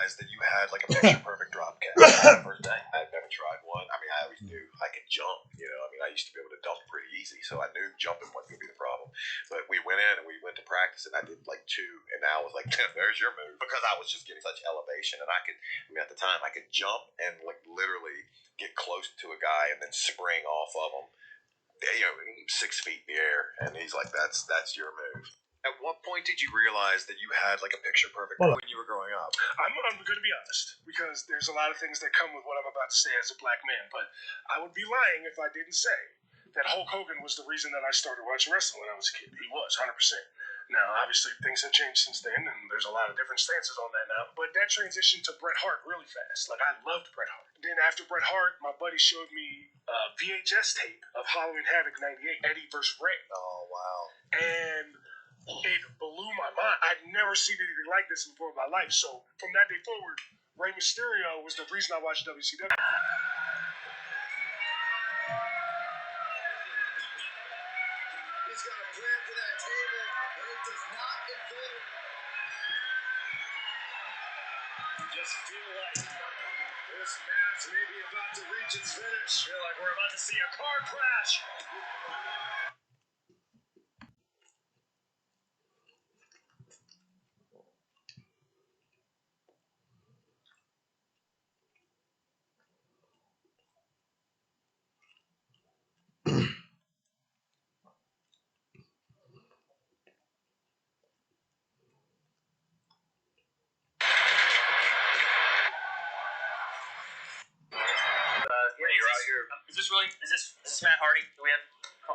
That you had like a picture perfect drop catch the first day. I'd never tried one. I mean, I always knew I could jump. You know, I mean, I used to be able to dunk pretty easy, so I knew jumping wasn't gonna be the problem. But we went in and we went to practice, and I did like two, and I was like, "There's your move," because I was just getting such elevation, and I could. I mean, at the time, I could jump and like literally get close to a guy and then spring off of him. You know, 6 feet in the air, and he's like, "That's your move." At what point did you realize that you had like a picture perfect when you were growing up? I'm going to be honest, because there's a lot of things that come with what I'm about to say as a black man, but I would be lying if I didn't say that Hulk Hogan was the reason that I started watching wrestling when I was a kid. He was, 100%. Now, obviously, things have changed since then, and there's a lot of different stances on that now, but that transitioned to Bret Hart really fast. Like, I loved Bret Hart. Then after Bret Hart, my buddy showed me a VHS tape of Halloween Havoc 98, Eddie vs. Ray. Oh, wow. And it blew my mind. I'd never seen anything like this before in my life. So from that day forward, Rey Mysterio was the reason I watched WCW. He's got a plan for that table, and it does not include. You just feel like this match may be about to reach its finish. Feel like we're about to see a car crash. Is this Matt Hardy? Do we have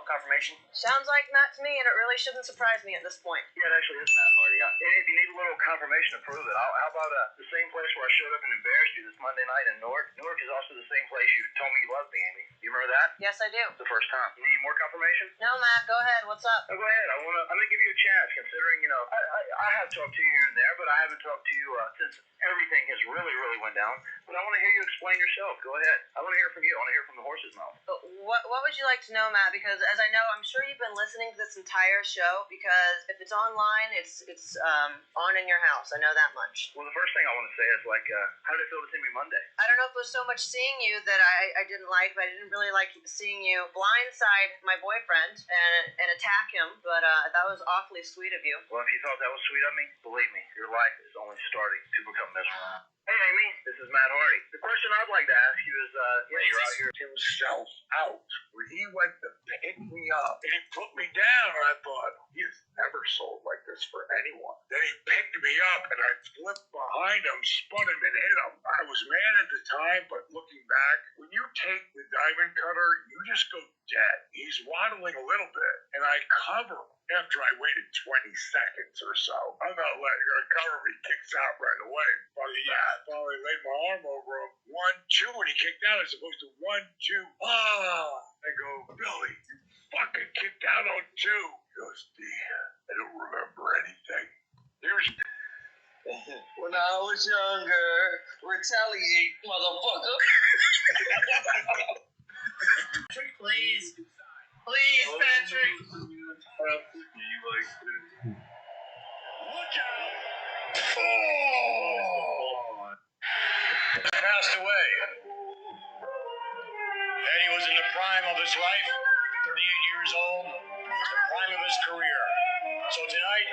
confirmation? Sounds like Matt to me, and it really shouldn't surprise me at this point. Yeah, it actually is Matt Hardy. If you need a little confirmation to prove it, how about the same place where I showed up and embarrassed you this Monday night in Newark? Newark is also the same place you told me you loved me, Amy. You remember that? Yes, I do. The first time. You need more confirmation? No, Matt, go ahead. What's up? No, go ahead. I'm gonna give you a chance, considering I have talked to you here and there, but I haven't talked to you since everything has really went down. But I want to hear you explain yourself. Go ahead. I want to hear from you. I want to hear from the horse's mouth. What would you like to know, Matt? Because as I know, I'm sure you've been listening to this entire show. Because if it's online, it's on in your house. I know that much. Well, the first thing I want to say is how did it feel to see me Monday? I don't know if it was so much seeing you that I didn't like, but I didn't really like seeing you blindside my boyfriend and attack him. But that was awfully sweet of you. Well, if you thought that was sweet of me, believe me, your life is only starting to become miserable. Hey, Amy, this is Matt Hardy. The question I'd like to ask you is, you're out here Himself out when he went to pick me up and he put me down. I thought, he's never sold like this for anyone. Then he picked me up and I flipped behind him, spun him and hit him. I was mad at the time, but looking back, when you take the diamond cutter, you just go dead. He's waddling a little bit and I cover him. After I waited 20 seconds or so, I'm not letting her cover me, kicks out right away. Finally laid my arm over him. 1, 2, and he kicked out as opposed to 1, 2. I go, Billy, you fucking kicked out on 2. He goes, D, I don't remember anything. Here's when I was younger, retaliate, motherfucker. please, Patrick. look out! Passed away. Eddie was in the prime of his life, 38 years old, the prime of his career. So tonight,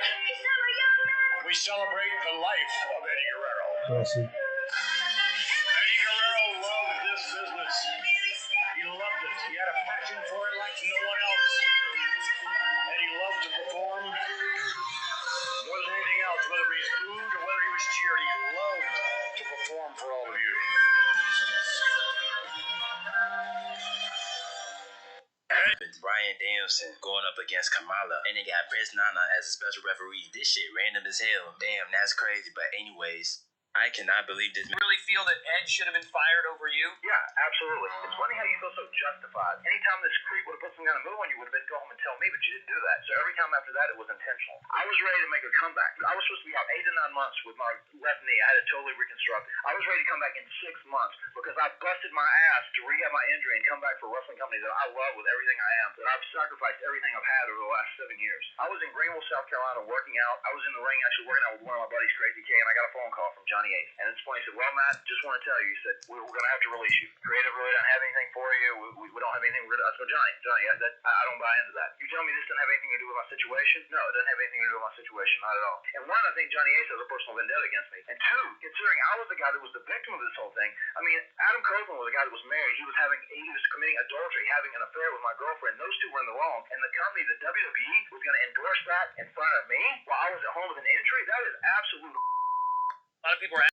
we celebrate the life of Eddie Guerrero. Awesome. Eddie Guerrero loved this business. He loved it. He had a passion for it like no one else. Eddie loved to perform. More than anything else, whether he was booed or whether he was cheered, he loved to perform for all of you. Bryan Danielson going up against Kamala, and they got Prince Nana as a special referee. This shit random as hell. Damn, that's crazy. But anyways, I cannot believe this. You really feel that Ed should have been fired over you? Yeah, absolutely. It's funny how you feel so justified. Anytime this creep would have put some kind of move on you, would have been go home and tell me, but you didn't do that. So every time after that, it was intentional. I was ready to make a comeback. I was supposed to be out 8 to 9 months with my left knee. I had to totally reconstruct. I was ready to come back in 6 months because I busted my ass to rehab my injury and come back for a wrestling company that I love with everything I am, that I've sacrificed everything I've had over the last 7 years. I was in Greenville, South Carolina working out. I was in the ring actually working out with one of my buddies, Crazy K, and I got a phone call from Johnny Johnny Ace. And it's funny, he said, well, Matt, just want to tell you, he said, we're going to have to release you. Creative really don't have anything for you. We don't have anything. I said, Johnny, I don't buy into that. You tell me this doesn't have anything to do with my situation? No, it doesn't have anything to do with my situation, not at all. And one, I think Johnny Ace has a personal vendetta against me. And two, considering I was the guy that was the victim of this whole thing, I mean, Adam Copeland was the guy that was married. He was committing adultery, having an affair with my girlfriend. Those two were in the wrong. And the company, the WWE, was going to endorse that in front of me while I was at home with an injury? That is absolute. A lot of people are